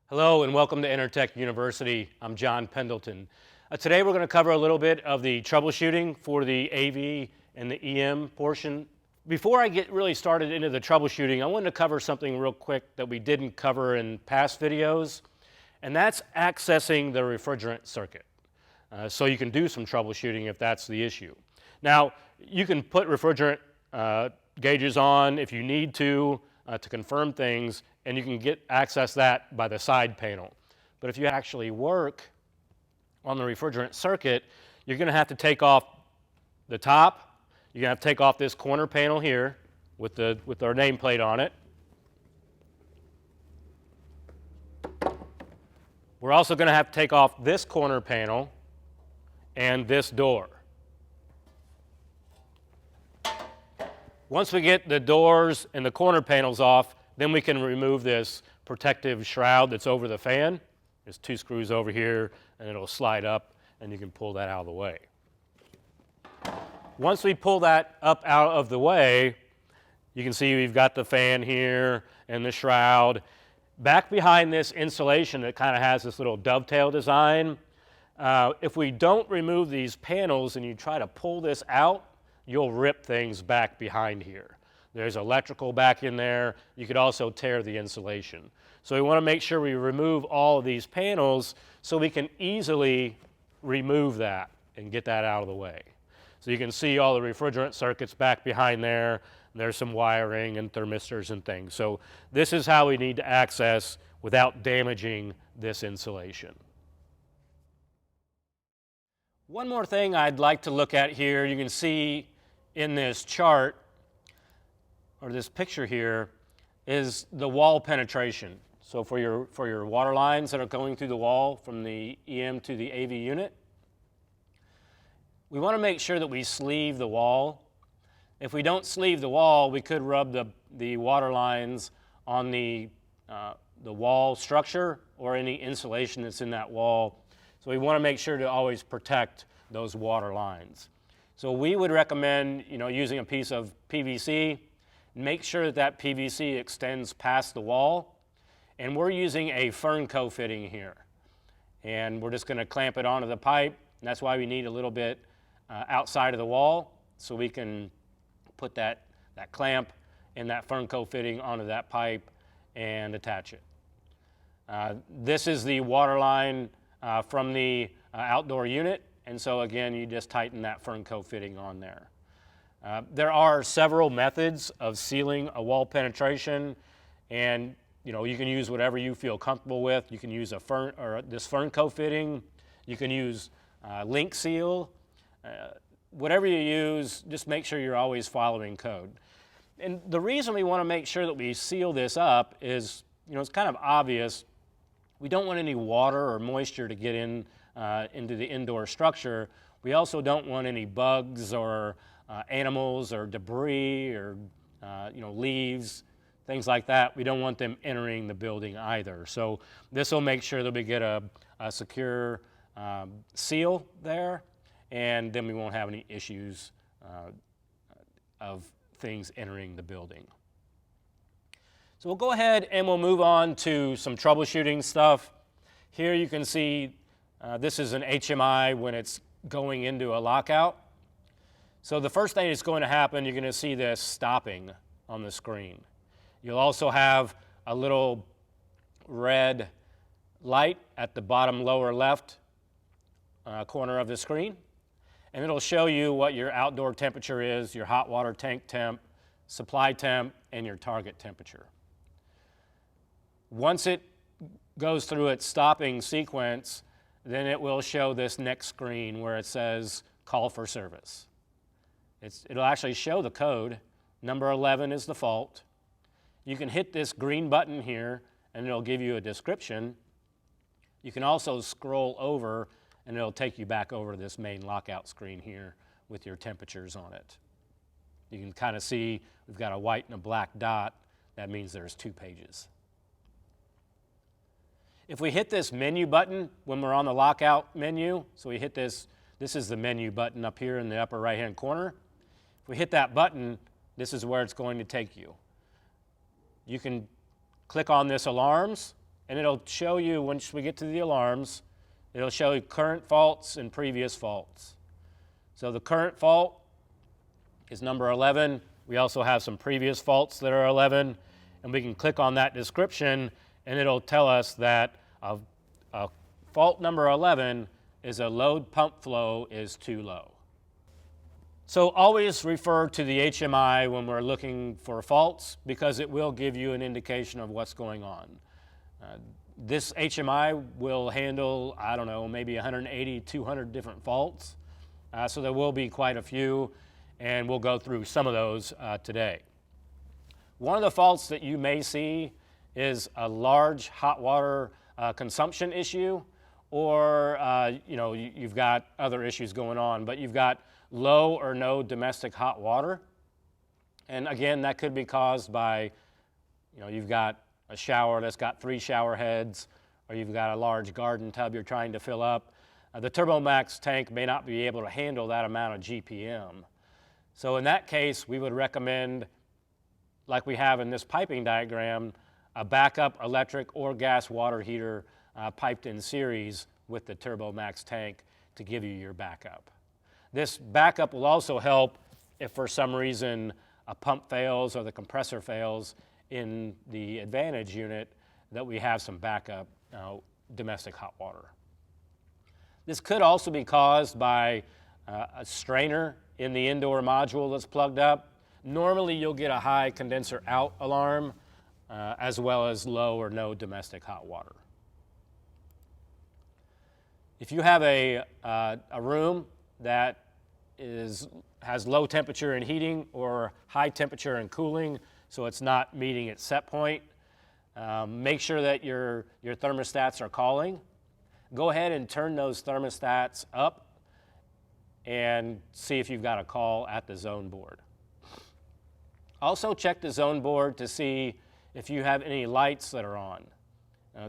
Hello and welcome to Intertech University. I'm John Pendleton. Today we're going to cover a little bit of the troubleshooting for the AV and the EM portion. Before I get really started into the troubleshooting, I wanted to cover something real quick that we didn't cover in past videos, and that's accessing the refrigerant circuit. So you can do some troubleshooting if that's the issue. Now, you can put refrigerant gauges on if you need to confirm things, and you can access that by the side panel. But if you actually work on the refrigerant circuit, you're going to have to take off the top. You're going to have to take off this corner panel here with our nameplate on it. We're also going to have to take off this corner panel and this door. Once we get the doors and the corner panels off, then we can remove this protective shroud that's over the fan. There's two screws over here, and it'll slide up, and you can pull that out of the way. Once we pull that up out of the way, you can see we've got the fan here and the shroud. Back behind this insulation, it kind of has this little dovetail design. If we don't remove these panels and you try to pull this out, you'll rip things back behind here. There's electrical back in there. You could also tear the insulation. So we want to make sure we remove all of these panels so we can easily remove that and get that out of the way. So you can see all the refrigerant circuits back behind there. There's some wiring and thermistors and things. So this is how we need to access without damaging this insulation. One more thing I'd like to look at here, you can see in this chart, or this picture here, is the wall penetration. So for your water lines that are going through the wall from the EM to the AV unit, we want to make sure that we sleeve the wall. If we don't sleeve the wall, we could rub the water lines on the wall structure or any insulation that's in that wall. So we want to make sure to always protect those water lines. So we would recommend, using a piece of PVC. Make sure that PVC extends past the wall. And we're using a Fernco fitting here. And we're just going to clamp it onto the pipe. And that's why we need a little bit outside of the wall, so we can put that clamp and that Fernco fitting onto that pipe and attach it. This is the water line from the outdoor unit. And so again, you just tighten that Fernco fitting on there. There are several methods of sealing a wall penetration, and you can use whatever you feel comfortable with. You can use this Fernco fitting. You can use link seal. Whatever you use, just make sure you're always following code. And the reason we want to make sure that we seal this up is, it's kind of obvious. We don't want any water or moisture to get into the indoor structure. We also don't want any bugs or animals or debris or leaves, things like that. We don't want them entering the building either. So this will make sure that we get a secure seal there, and then we won't have any issues of things entering the building. So we'll go ahead and we'll move on to some troubleshooting stuff. Here you can see this is an HMI when it's going into a lockout. So the first thing that's going to happen, you're going to see this stopping on the screen. You'll also have a little red light at the bottom lower left corner of the screen. And it'll show you what your outdoor temperature is, your hot water tank temp, supply temp, and your target temperature. Once it goes through its stopping sequence, then it will show this next screen where it says call for service. It'll actually show the code. Number 11 is the fault. You can hit this green button here and it'll give you a description. You can also scroll over and it'll take you back over to this main lockout screen here with your temperatures on it. You can kind of see we've got a white and a black dot. That means there's 2 pages. If we hit this menu button when we're on the lockout menu, so we hit this is the menu button up here in the upper right-hand corner. If we hit that button, this is where it's going to take you. You can click on this alarms, and it'll show you, once we get to the alarms, it'll show you current faults and previous faults. So the current fault is number 11. We also have some previous faults that are 11, and we can click on that description, and it'll tell us that a fault number 11 is a load pump flow is too low. So always refer to the HMI when we're looking for faults, because it will give you an indication of what's going on. This HMI will handle, I don't know, maybe 180, 200 different faults. So there will be quite a few, and we'll go through some of those today. One of the faults that you may see is a large hot water consumption issue, or you've got other issues going on, but you've got low or no domestic hot water. And again, that could be caused by, you've got a shower that's got 3 shower heads, or you've got a large garden tub you're trying to fill up. The TurboMax tank may not be able to handle that amount of GPM. So in that case, we would recommend, like we have in this piping diagram, a backup electric or gas water heater piped in series with the TurboMax tank to give you your backup. This backup will also help if for some reason a pump fails or the compressor fails in the Advantage unit, that we have some backup domestic hot water. This could also be caused by a strainer in the indoor module that's plugged up. Normally you'll get a high condenser out alarm as well as low or no domestic hot water. If you have a room that has low temperature and heating or high temperature and cooling, so it's not meeting its set point, make sure that your thermostats are calling. Go ahead and turn those thermostats up and see if you've got a call at the zone board. Also check the zone board to see if you have any lights that are on.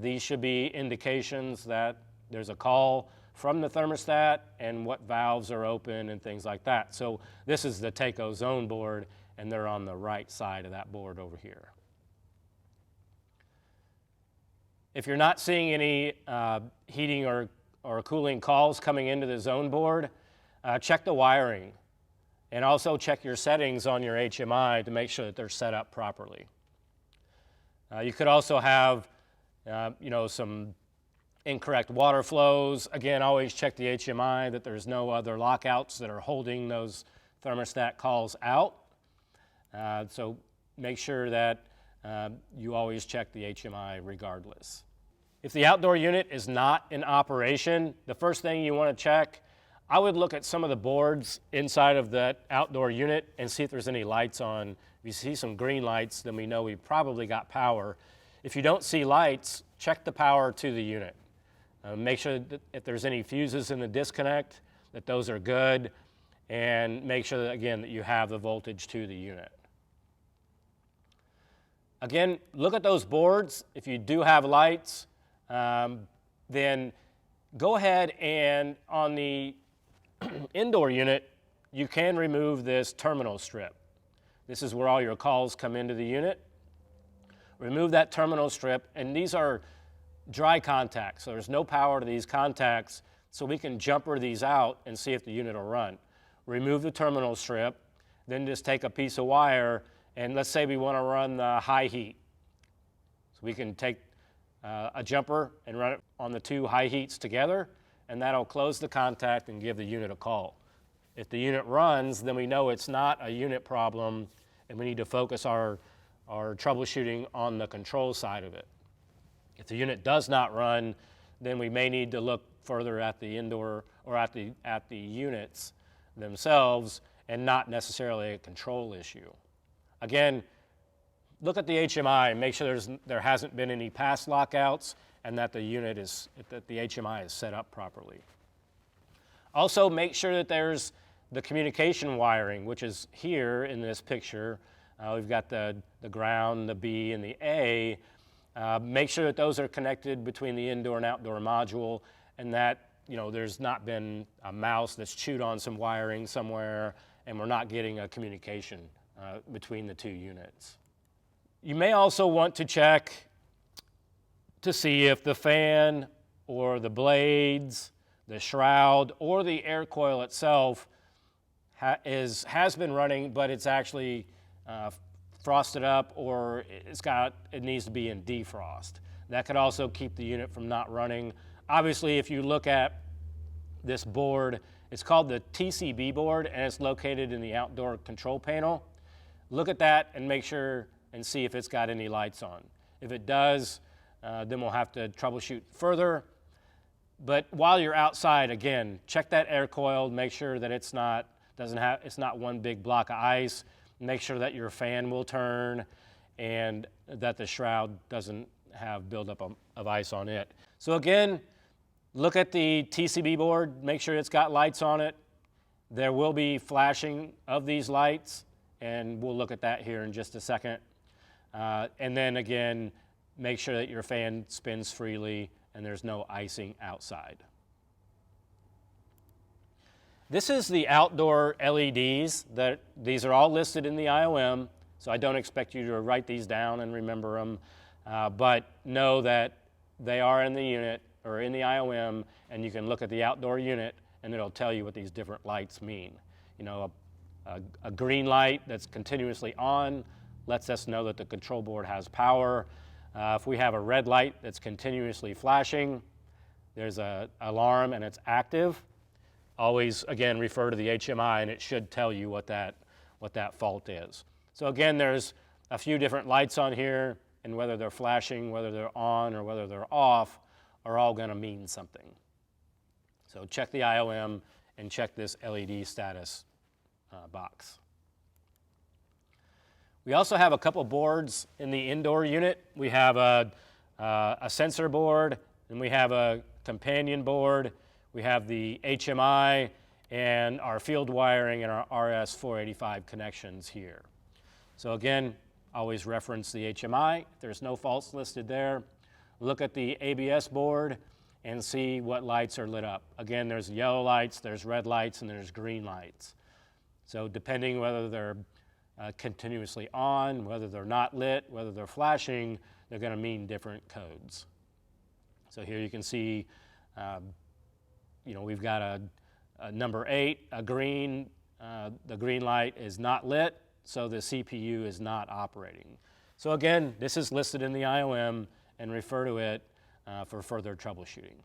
These should be indications that there's a call from the thermostat and what valves are open and things like that. So this is the TACO zone board, and they're on the right side of that board over here. If you're not seeing any heating or cooling calls coming into the zone board, check the wiring, and also check your settings on your HMI to make sure that they're set up properly. You could also have some incorrect water flows. Again, always check the HMI that there's no other lockouts that are holding those thermostat calls out. So make sure that you always check the HMI regardless. If the outdoor unit is not in operation, the first thing you want to check, I would look at some of the boards inside of that outdoor unit and see if there's any lights on. If you see some green lights, then we know we probably got power. If you don't see lights, check the power to the unit. Make sure that if there's any fuses in the disconnect, that those are good, and make sure that, again, that you have the voltage to the unit. Again, look at those boards. If you do have lights, then go ahead and on the indoor unit, you can remove this terminal strip. This is where all your calls come into the unit. Remove that terminal strip, and these are dry contacts, so there's no power to these contacts, so we can jumper these out and see if the unit will run. Remove the terminal strip, then just take a piece of wire, and let's say we want to run the high heat. So we can take a jumper and run it on the 2 high heats together, and that'll close the contact and give the unit a call. If the unit runs, then we know it's not a unit problem, and we need to focus our troubleshooting on the control side of it. If the unit does not run, then we may need to look further at the indoor or at the units themselves, and not necessarily a control issue. Again, look at the HMI and make sure there hasn't been any past lockouts, and that the HMI is set up properly. Also, make sure that there's the communication wiring, which is here in this picture. We've got the ground, the B, and the A. Make sure that those are connected between the indoor and outdoor module, and that there's not been a mouse that's chewed on some wiring somewhere, and we're not getting a communication between the 2 units. You may also want to check to see if the fan or the blades, the shroud, or the air coil itself has been running, but it's actually frosted up, or it needs to be in defrost. That could also keep the unit from not running. Obviously, if you look at this board, it's called the TCB board, and it's located in the outdoor control panel. Look at that and make sure and see if it's got any lights on. If it does, then we'll have to troubleshoot further. But while you're outside, again, check that air coil, make sure that it's not one big block of ice. Make sure that your fan will turn and that the shroud doesn't have buildup of ice on it. So again, look at the TCB board, make sure it's got lights on it. There will be flashing of these lights, and we'll look at that here in just a second. And then again, make sure that your fan spins freely and there's no icing outside. This is the outdoor LEDs. These are all listed in the IOM, so I don't expect you to write these down and remember them, but know that they are in the unit or in the IOM, and you can look at the outdoor unit and it'll tell you what these different lights mean. You know, a green light that's continuously on lets us know that the control board has power. If we have a red light that's continuously flashing, there's an alarm and it's active. Always, again, refer to the HMI, and it should tell you what that fault is. So again, there's a few different lights on here, and whether they're flashing, whether they're on, or whether they're off, are all going to mean something. So check the IOM and check this LED status box. We also have a couple boards in the indoor unit. We have a sensor board, and we have a companion board. We have the HMI and our field wiring and our RS-485 connections here. So again, always reference the HMI. If there's no faults listed there, look at the ABS board and see what lights are lit up. Again, there's yellow lights, there's red lights, and there's green lights. So depending whether they're continuously on, whether they're not lit, whether they're flashing, they're going to mean different codes. So here you can see we've got a number 8, a green. The green light is not lit, so the CPU is not operating. So again, this is listed in the IOM, and refer to it for further troubleshooting.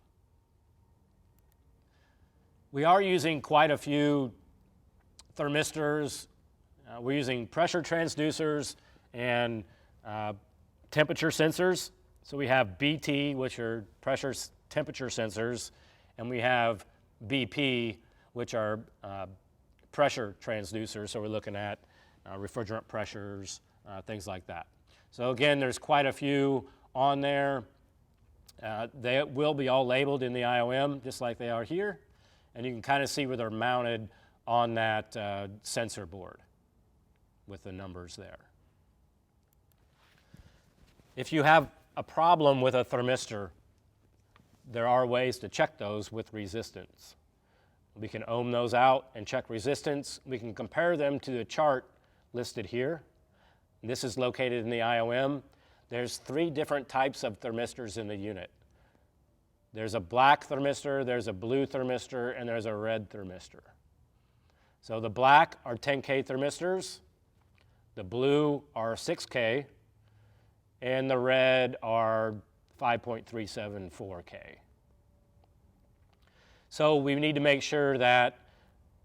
We are using quite a few thermistors. We're using pressure transducers and temperature sensors. So we have BT, which are pressure temperature sensors, and we have BP, which are pressure transducers. So we're looking at refrigerant pressures, things like that. So again, there's quite a few on there. They will be all labeled in the IOM, just like they are here. And you can kind of see where they're mounted on that sensor board with the numbers there. If you have a problem with a thermistor, there are ways to check those with resistance. We can ohm those out and check resistance. We can compare them to the chart listed here. This is located in the IOM. There's 3 different types of thermistors in the unit. There's a black thermistor, there's a blue thermistor, and there's a red thermistor. So the black are 10K thermistors, the blue are 6K, and the red are 5.374K. So we need to make sure that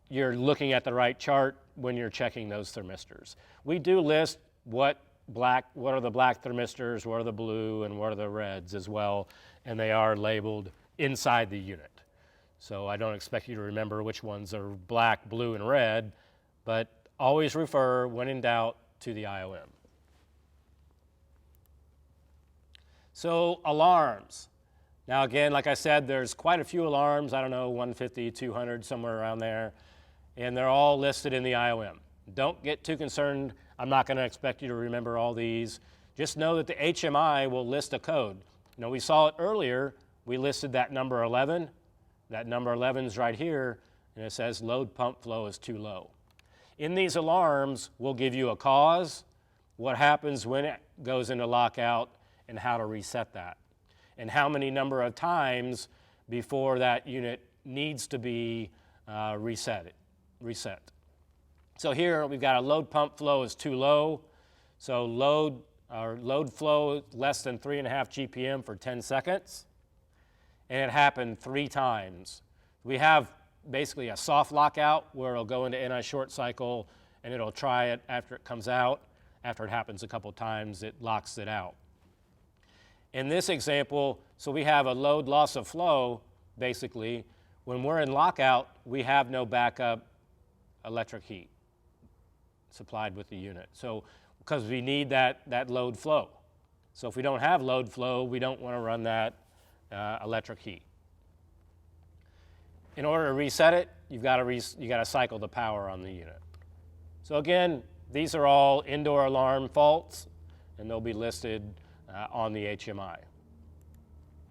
you're looking at the right chart when you're checking those thermistors. We do list what are the black thermistors, what are the blue, and what are the reds as well, and they are labeled inside the unit. So I don't expect you to remember which ones are black, blue, and red, but always refer, when in doubt, to the IOM. So alarms. Now again, like I said, there's quite a few alarms, I don't know, 150, 200, somewhere around there, and they're all listed in the IOM. Don't get too concerned. I'm not going to expect you to remember all these. Just know that the HMI will list a code. You know, we saw it earlier. We listed that number 11. That number 11 is right here, and it says load pump flow is too low. In these alarms, we'll give you a cause, what happens when it goes into lockout, and how to reset that. and how many number of times before that unit needs to be reset. So here we've got a load pump flow is too low. So load flow less than 3.5 GPM for 10 seconds. And it happened 3 times. We have basically a soft lockout where it'll go into anti-short cycle and it'll try it after it comes out. After it happens a couple times, it locks it out. In this example, so we have a load loss of flow, basically. When we're in lockout, we have no backup electric heat supplied with the unit. So, because we need that load flow. So if we don't have load flow, we don't want to run that electric heat. In order to reset it, you've got to cycle the power on the unit. So again, these are all indoor alarm faults, and they'll be listed on the HMI.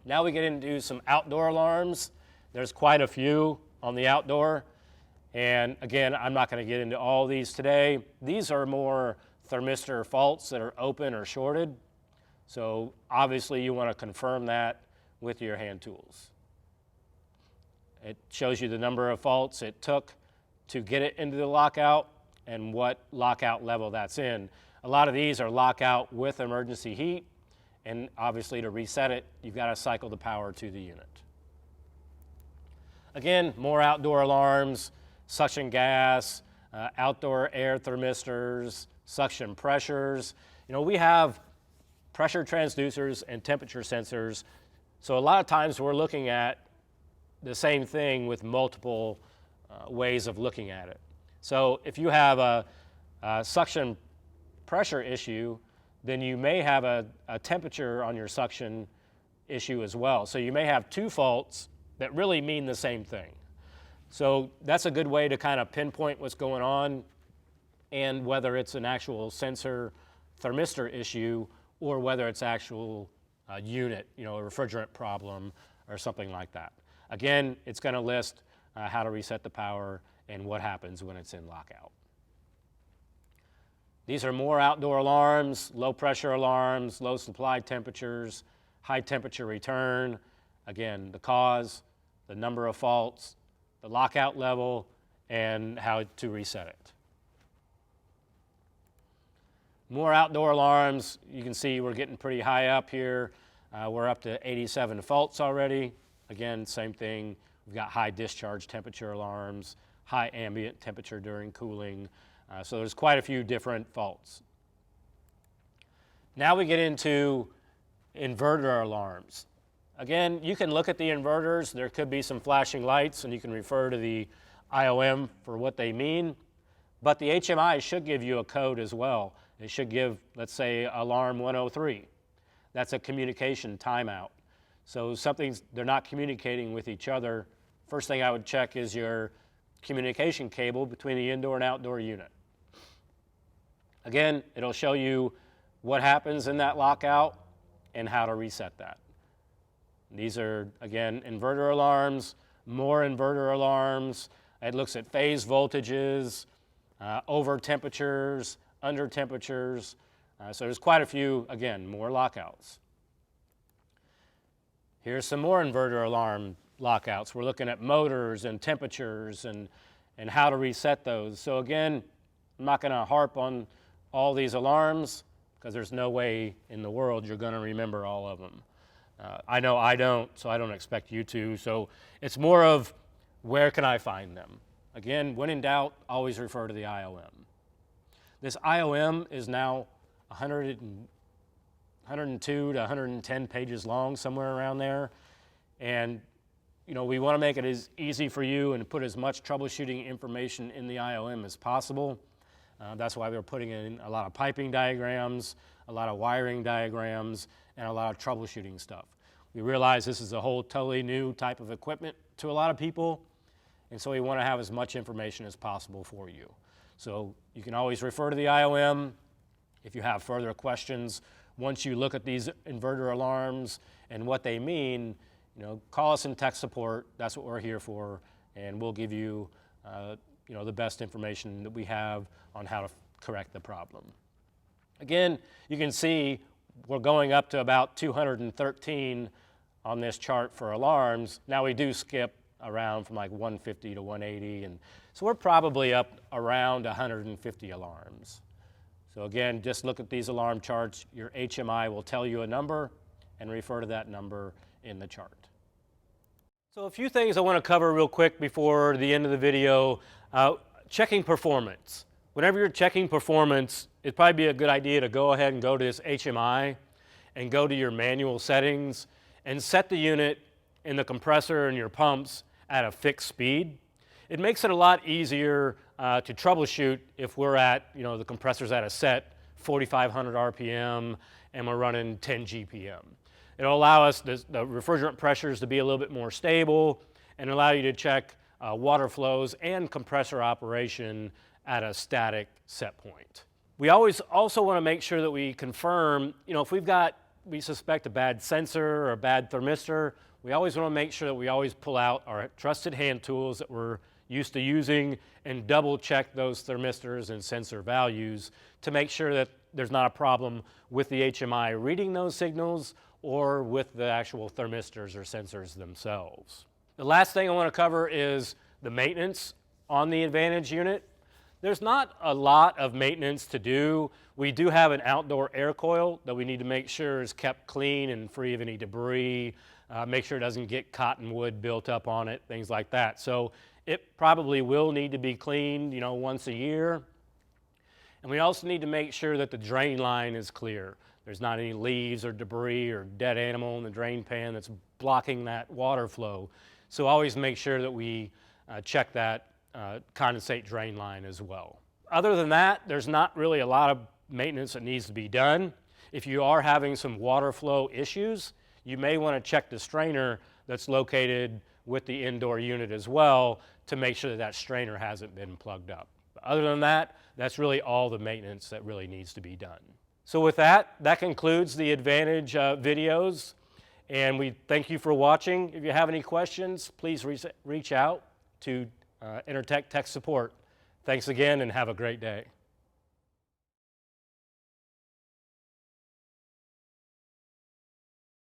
Now we get into some outdoor alarms. There's quite a few on the outdoor. And again, I'm not going to get into all these today. These are more thermistor faults that are open or shorted. So obviously you want to confirm that with your hand tools. It shows you the number of faults it took to get it into the lockout and what lockout level that's in. A lot of these are lockout with emergency heat, and obviously to reset it, you've got to cycle the power to the unit. Again, more outdoor alarms, suction gas, outdoor air thermistors, suction pressures. You know, we have pressure transducers and temperature sensors, so a lot of times we're looking at the same thing with multiple ways of looking at it. So if you have a suction pressure issue, then you may have a temperature on your suction issue as well. So you may have 2 faults that really mean the same thing. So that's a good way to kind of pinpoint what's going on and whether it's an actual sensor thermistor issue or whether it's actual unit, you know, a refrigerant problem or something like that. Again, it's going to list how to reset the power and what happens when it's in lockout. These are more outdoor alarms, low pressure alarms, low supply temperatures, high temperature return. Again, the cause, the number of faults, the lockout level, and how to reset it. More outdoor alarms. You can see we're getting pretty high up here. We're up to 87 faults already. Again, same thing. We've got high discharge temperature alarms, high ambient temperature during cooling. So there's quite a few different faults. Now we get into inverter alarms. Again, you can look at the inverters. There could be some flashing lights, and you can refer to the IOM for what they mean. But the HMI should give you a code as well. It should give, let's say, alarm 103. That's a communication timeout. So they're not communicating with each other. First thing I would check is your communication cable between the indoor and outdoor unit. Again, it'll show you what happens in that lockout and how to reset that. These are, again, inverter alarms, more inverter alarms. It looks at phase voltages, over temperatures, under temperatures. So there's quite a few, again, more lockouts. Here's some more inverter alarm lockouts. We're looking at motors and temperatures and how to reset those. So again, I'm not going to harp on all these alarms because there's no way in the world you're going to remember all of them. I know I don't, so I don't expect you to. So it's more of where can I find them? Again, when in doubt, always refer to the IOM. This IOM is now 102 to 110 pages long, somewhere around there. And you know, we want to make it as easy for you and put as much troubleshooting information in the IOM as possible. That's why we're putting in a lot of piping diagrams, a lot of wiring diagrams, and a lot of troubleshooting stuff. We realize this is a whole totally new type of equipment to a lot of people, and so we want to have as much information as possible for you. So you can always refer to the IOM if you have further questions. Once you look at these inverter alarms and what they mean, you know, call us in tech support. That's what we're here for, and we'll give you, you know, the best information that we have on how to correct the problem. Again, you can see we're going up to about 213 on this chart for alarms. Now we do skip around from like 150 to 180, and so we're probably up around 150 alarms. So again, just look at these alarm charts. Your HMI will tell you a number and refer to that number in the chart. So a few things I want to cover real quick before the end of the video. Checking performance. Whenever you're checking performance, it'd probably be a good idea to go ahead and go to this HMI and go to your manual settings and set the unit in the compressor and your pumps at a fixed speed. It makes it a lot easier to troubleshoot if we're at, the compressor's at a set 4,500 RPM and we're running 10 GPM. It'll allow us the refrigerant pressures to be a little bit more stable and allow you to check water flows and compressor operation at a static set point. We always also want to make sure that we confirm, if we suspect a bad sensor or a bad thermistor, we always want to make sure that we always pull out our trusted hand tools that we're used to using and double check those thermistors and sensor values to make sure that there's not a problem with the HMI reading those signals or with the actual thermistors or sensors themselves. The last thing I want to cover is the maintenance on the Advantage unit. There's not a lot of maintenance to do. We do have an outdoor air coil that we need to make sure is kept clean and free of any debris, make sure it doesn't get cottonwood built up on it, things like that. So it probably will need to be cleaned, once a year. And we also need to make sure that the drain line is clear. There's not any leaves or debris or dead animal in the drain pan that's blocking that water flow. So always make sure that we check that condensate drain line as well. Other than that, there's not really a lot of maintenance that needs to be done. If you are having some water flow issues, you may want to check the strainer that's located with the indoor unit as well to make sure that that strainer hasn't been plugged up. But other than that, that's really all the maintenance that really needs to be done. So with that concludes the Advantage videos, and we thank you for watching. If you have any questions, please reach out to Intertech Tech Support. Thanks again and have a great day.